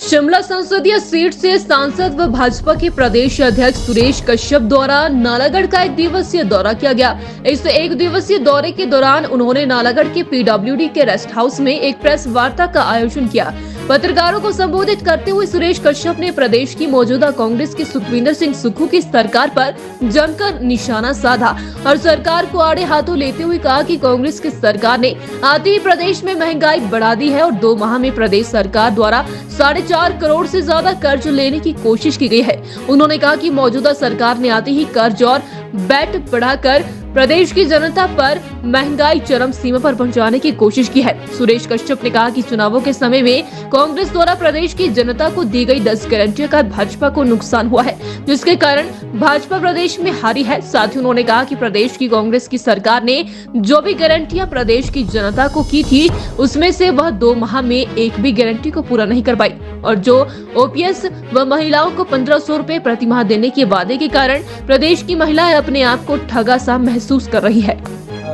शिमला संसदीय सीट से सांसद व भाजपा के प्रदेश अध्यक्ष सुरेश कश्यप द्वारा नालागढ़ का एक दिवसीय दौरा किया गया। इस एक दिवसीय दौरे के दौरान उन्होंने नालागढ़ के पीडब्ल्यूडी के रेस्ट हाउस में एक प्रेस वार्ता का आयोजन किया। पत्रकारों को संबोधित करते हुए सुरेश कश्यप ने प्रदेश की मौजूदा कांग्रेस की सुखविंदर सिंह सुक्खू की सरकार पर जमकर निशाना साधा और सरकार को आड़े हाथों लेते हुए कहा कि कांग्रेस की सरकार ने आते ही प्रदेश में महंगाई बढ़ा दी है और 2 माह में प्रदेश सरकार द्वारा 4.5 करोड़ से ज्यादा कर्ज लेने की कोशिश की गई है। उन्होंने कहा कि मौजूदा सरकार ने आते ही कर्ज और बैट बढ़ाकर प्रदेश की जनता पर महंगाई चरम सीमा पर पहुंचाने की कोशिश की है। सुरेश कश्यप ने कहा कि चुनावों के समय में कांग्रेस द्वारा प्रदेश की जनता को दी गई 10 गारंटियों का भाजपा को नुकसान हुआ है, जिसके कारण भाजपा प्रदेश में हारी है। साथ ही उन्होंने कहा कि प्रदेश की कांग्रेस की सरकार ने जो भी गारंटियां प्रदेश की जनता को की थी, उसमें से वह 2 माह में एक भी गारंटी को पूरा नहीं कर पाई और जो ओपीएस व महिलाओं को 1500 रुपए प्रति माह देने के वादे के कारण प्रदेश की महिलाएं अपने आप को ठगा सा महसूस कर रही है।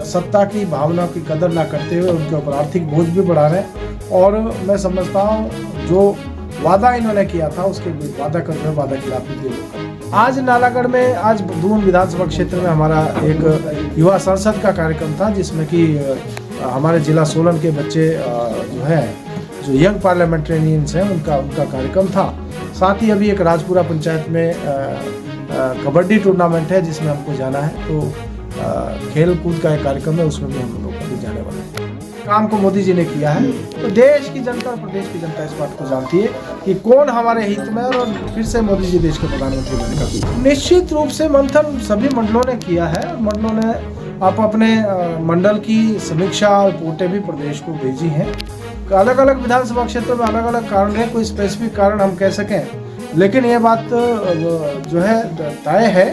सत्ता की भावना की कदर न करते हुए उनके ऊपर आर्थिक बोझ भी बढ़ा रहे हैं और मैं समझता हूँ जो वादा इन्होंने किया था उसके वादा करते हुए वादा खिलाफी की। आज नालागढ़ में आज दून विधानसभा क्षेत्र में हमारा एक युवा संसद का कार्यक्रम था, जिसमें कि हमारे जिला सोलन के बच्चे जो यंग पार्लियामेंटेरियंस हैं उनका कार्यक्रम था। साथ ही अभी एक राजपुरा पंचायत में कबड्डी टूर्नामेंट है जिसमें हमको जाना है, तो खेल कूद का एक कार्यक्रम है, उसमें भी हम लोग अभी जाने वाले हैं। काम को मोदी जी ने किया है तो देश की जनता और प्रदेश की जनता इस बात को जानती है कि कौन हमारे हित में और फिर से मोदी जी देश के प्रधानमंत्री बनने का। निश्चित रूप से मंथन सभी मंडलों ने किया है और मंडलों ने अपने मंडल की समीक्षा रिपोर्टें भी प्रदेश को भेजी हैं। अलग अलग विधानसभा क्षेत्रों में अलग अलग कारण है, कोई स्पेसिफिक कारण हम कह सकें, लेकिन ये बात जो है तय है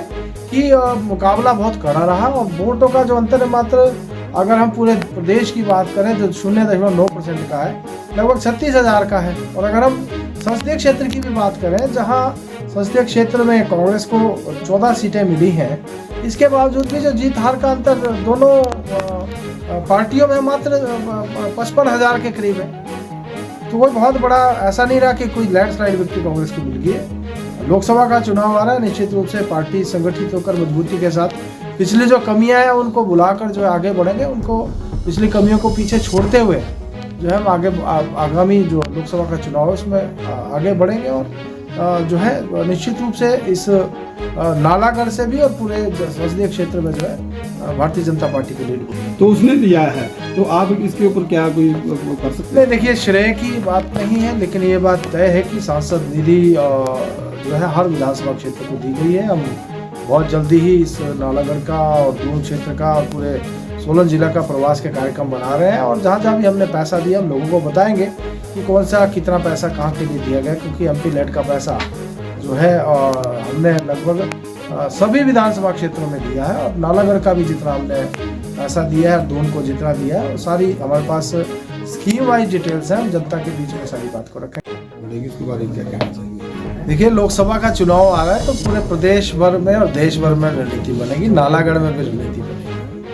कि मुकाबला बहुत कड़ा रहा और वोटों का जो अंतर है मात्र अगर हम पूरे प्रदेश की बात करें तो 0.9% का है, लगभग 36,000 का है। और अगर हम संसदीय क्षेत्र की भी बात करें जहां संसदीय क्षेत्र में कांग्रेस को 14 सीटें मिली हैं, इसके बावजूद भी जो जीत हार का अंतर दोनों पार्टियों में मात्र 55,000 के करीब है, तो कोई बहुत बड़ा ऐसा नहीं रहा कि कोई लैंडस्लाइड विक्ट्री कांग्रेस की मिल गई है। लोकसभा का चुनाव आ रहा है, निश्चित रूप से पार्टी संगठित होकर मजबूती के साथ पिछली जो कमियां हैं उनको बुलाकर जो है आगे बढ़ेंगे, उनको पिछली कमियों को पीछे छोड़ते हुए जो है हम आगामी जो लोकसभा का चुनाव है उसमें आगे बढ़ेंगे और जो है निश्चित रूप से इस नालागढ़ से भी और पूरे संसदीय क्षेत्र में जो है भारतीय जनता पार्टी के लीड तो उसने दिया है, तो आप इसके ऊपर क्या कोई कर सकते हैं? देखिए, श्रेय की बात नहीं है, लेकिन ये बात तय है कि सांसद निधि जो है हर विधानसभा क्षेत्र को दी गई है। हम बहुत जल्दी ही इस नालागढ़ का और दून क्षेत्र का और पूरे सोलन जिला का प्रवास के कार्यक्रम बना रहे हैं और जहाँ जहाँ भी हमने पैसा दिया हम लोगों को बताएंगे कि कौन सा कितना पैसा कहाँ के लिए दिया गया, क्योंकि एमपी लेड का पैसा जो है हमने लगभग सभी विधानसभा क्षेत्रों में दिया है और नालागढ़ का भी जितना हमने पैसा दिया है, दून को जितना दिया है, सारी हमारे पास स्कीम वाइज डिटेल्स हैं, हम जनता के बीच में सारी बात को रखें। इसके बारे में क्या कहना चाहिए? देखिए, लोकसभा का चुनाव आ रहा है तो पूरे प्रदेश भर में और देश भर में रणनीति बनेगी, नालागढ़ में भी रणनीति बनेगी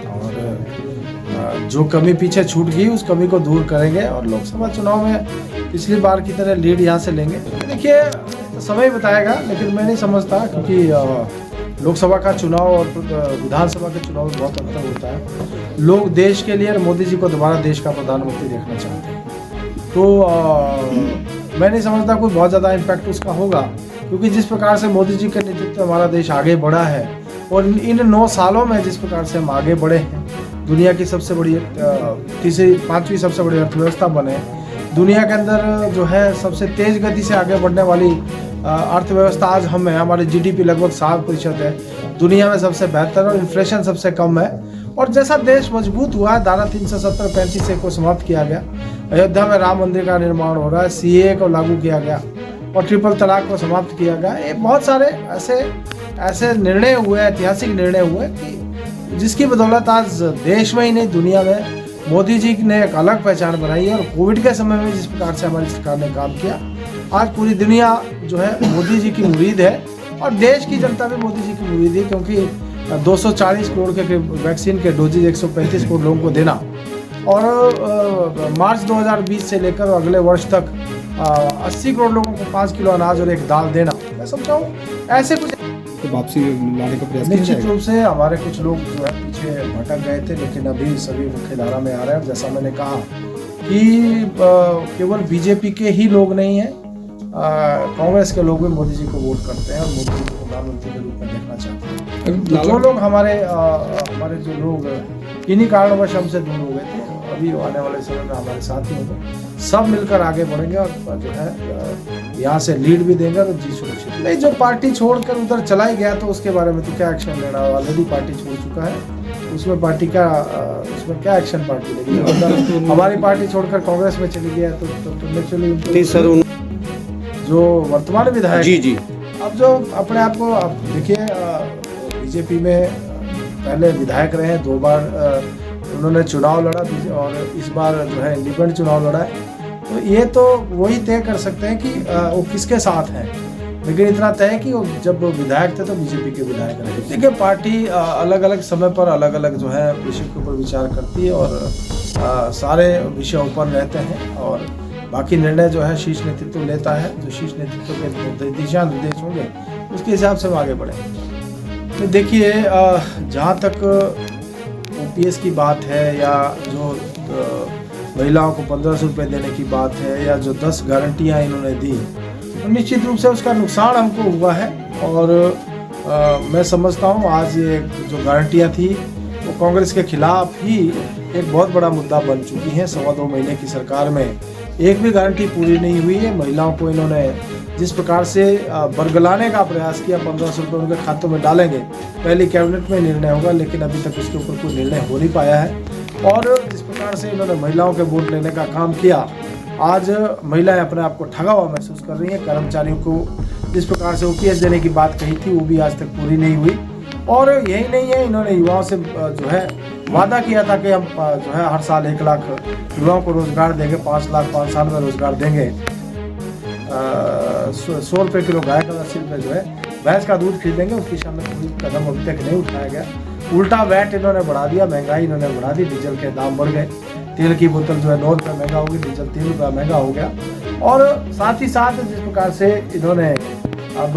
और जो कमी पीछे छूट गई उस कमी को दूर करेंगे और लोकसभा चुनाव में पिछली बार की तरह लीड यहाँ से लेंगे। देखिए, तो समय बताएगा, लेकिन मैं नहीं समझता क्योंकि लोकसभा का चुनाव और विधानसभा के चुनाव में बहुत अंतर होता है। लोग देश के लिए और मोदी जी को दोबारा देश का प्रधानमंत्री देखना चाहते हैं, तो मैं नहीं समझता कोई बहुत ज़्यादा इम्पैक्ट उसका होगा, क्योंकि जिस प्रकार से मोदी जी के नेतृत्व में हमारा देश आगे बढ़ा है और इन 9 सालों में जिस प्रकार से हम आगे बढ़े हैं, दुनिया की सबसे बड़ी 5वीं सबसे बड़ी अर्थव्यवस्था बने, दुनिया के अंदर जो है सबसे तेज़ गति से आगे बढ़ने वाली अर्थव्यवस्था आज हम है, हमारी जीडीपी लगभग 7% है, दुनिया में सबसे बेहतर और इन्फ्लेशन सबसे कम है। और जैसा देश मजबूत हुआ है, धारा 370-35 को समाप्त किया गया, अयोध्या में राम मंदिर का निर्माण हो रहा है, सीए को लागू किया गया और ट्रिपल तलाक को समाप्त किया गया। ये बहुत सारे ऐसे निर्णय हुए, ऐतिहासिक निर्णय हुए कि जिसकी बदौलत आज देश में ही नहीं दुनिया में मोदी जी ने एक अलग पहचान बनाई है। और कोविड के समय में जिस प्रकार से हमारी सरकार ने काम किया, आज पूरी दुनिया जो है मोदी जी की मुरीद है और देश की जनता भी मोदी जी की मुरीद है, क्योंकि 240 करोड़ के वैक्सीन के डोजेज 135 करोड़ लोगों को देना और मार्च 2020 से लेकर अगले वर्ष तक 80 करोड़ लोगों को 5 किलो अनाज और एक दाल देना, मैं समझा हूँ ऐसे कुछ तो वापसी लाने का प्रयास किया निश्चित जाएगा। रूप से हमारे कुछ लोग जो है पीछे भटक गए थे, लेकिन अभी सभी मुख्य धारा में आ रहे हैं। जैसा मैंने कहा कि केवल बीजेपी के ही लोग नहीं हैं, कांग्रेस के लोग भी मोदी जी को वोट करते हैं और मोदी जी को प्रधानमंत्री के रूप में देखना चाहते हैं। तो जो लोग हमारे जो लोग किन्हीं कारणवश हमसे दूर हो गए थे, अभी आने वाले समय में हमारे साथ ही होंगे, सब मिलकर आगे बढ़ेंगे और जो है यहाँ से लीड भी देंगे तो जी सुनिश्चित नहीं। जो पार्टी छोड़कर उधर चला ही गया तो उसके बारे में तो क्या एक्शन लेना, ऑलरेडी पार्टी छोड़ चुका है, उसमें पार्टी का उसमें क्या एक्शन पार्टी लेगी। हमारी पार्टी छोड़कर कांग्रेस में चली गया तो नेचुरली सर जो वर्तमान विधायक जी अब जो अपने आप को आप देखिए, बीजेपी में पहले विधायक रहे, 2 बार उन्होंने चुनाव लड़ा और इस बार जो है इंडिपेंडेंट चुनाव लड़ा है, तो ये तो वही तय कर सकते हैं कि वो किसके साथ हैं। लेकिन इतना तय है कि वो जब विधायक थे तो बीजेपी के विधायक रहे। देखिए पार्टी अलग अलग समय पर अलग अलग जो है विषय के ऊपर विचार करती है और सारे विषय ओपन रहते हैं और बाकी निर्णय जो है शीर्ष नेतृत्व लेता है। जो शीर्ष नेतृत्व के दिशा निर्देश होंगे उसके हिसाब से हम आगे बढ़ेंगे। तो देखिए जहाँ तक ओपीएस की बात है या जो महिलाओं को 1500 रुपये देने की बात है या जो 10 गारंटियाँ इन्होंने दी, तो निश्चित रूप से उसका नुकसान हमको हुआ है। और मैं समझता हूँ आज ये जो गारंटियाँ थी वो कांग्रेस के खिलाफ ही एक बहुत बड़ा मुद्दा बन चुकी हैं। 2.25 महीने की सरकार में एक भी गारंटी पूरी नहीं हुई है। महिलाओं को इन्होंने जिस प्रकार से बरगलाने का प्रयास किया, 1500 रुपये उनके खातों में डालेंगे, पहली कैबिनेट में निर्णय होगा, लेकिन अभी तक उसके ऊपर कोई निर्णय हो नहीं पाया है। और जिस प्रकार से इन्होंने महिलाओं के वोट लेने का काम किया, आज महिलाएं अपने आप को ठगा हुआ महसूस कर रही हैं। कर्मचारियों को जिस प्रकार से ओपीएस देने की बात कही थी वो भी आज तक पूरी नहीं हुई। और यही नहीं है, इन्होंने युवाओं से जो है वादा किया था कि हम जो है हर साल 1 लाख युवाओं को रोजगार देंगे, 5 लाख 5 साल में रोजगार देंगे। 100 रुपये किलो गाय का, 80 रुपये जो है भैंस का दूध खरीदेंगे। उसकी सामने कोई कदम अभी तक नहीं उठाया गया। उल्टा वैट इन्होंने बढ़ा दिया, महंगाई इन्होंने बढ़ा दी, डीजल के दाम बढ़ गए, तेल की बोतल जो है 9 रुपये महंगा होगी, डीजल 3 रुपये महंगा हो गया। और साथ ही साथ जिस प्रकार से इन्होंने अब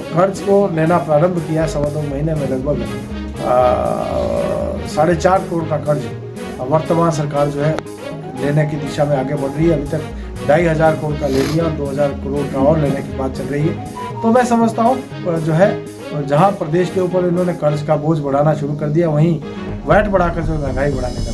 कर्ज को लेना प्रारंभ किया, 2.25 महीने में लगभग 4.5 करोड़ का कर्ज वर्तमान सरकार जो है लेने की दिशा में आगे बढ़ रही है। अभी तक 2,500 करोड़ का ले लिया और 2,000 करोड़ का और लेने की बात चल रही है। तो मैं समझता हूँ जो है जहाँ प्रदेश के ऊपर इन्होंने कर्ज का बोझ बढ़ाना शुरू कर दिया, वहीं वैट बढ़ाकर जो महंगाई बढ़ाने का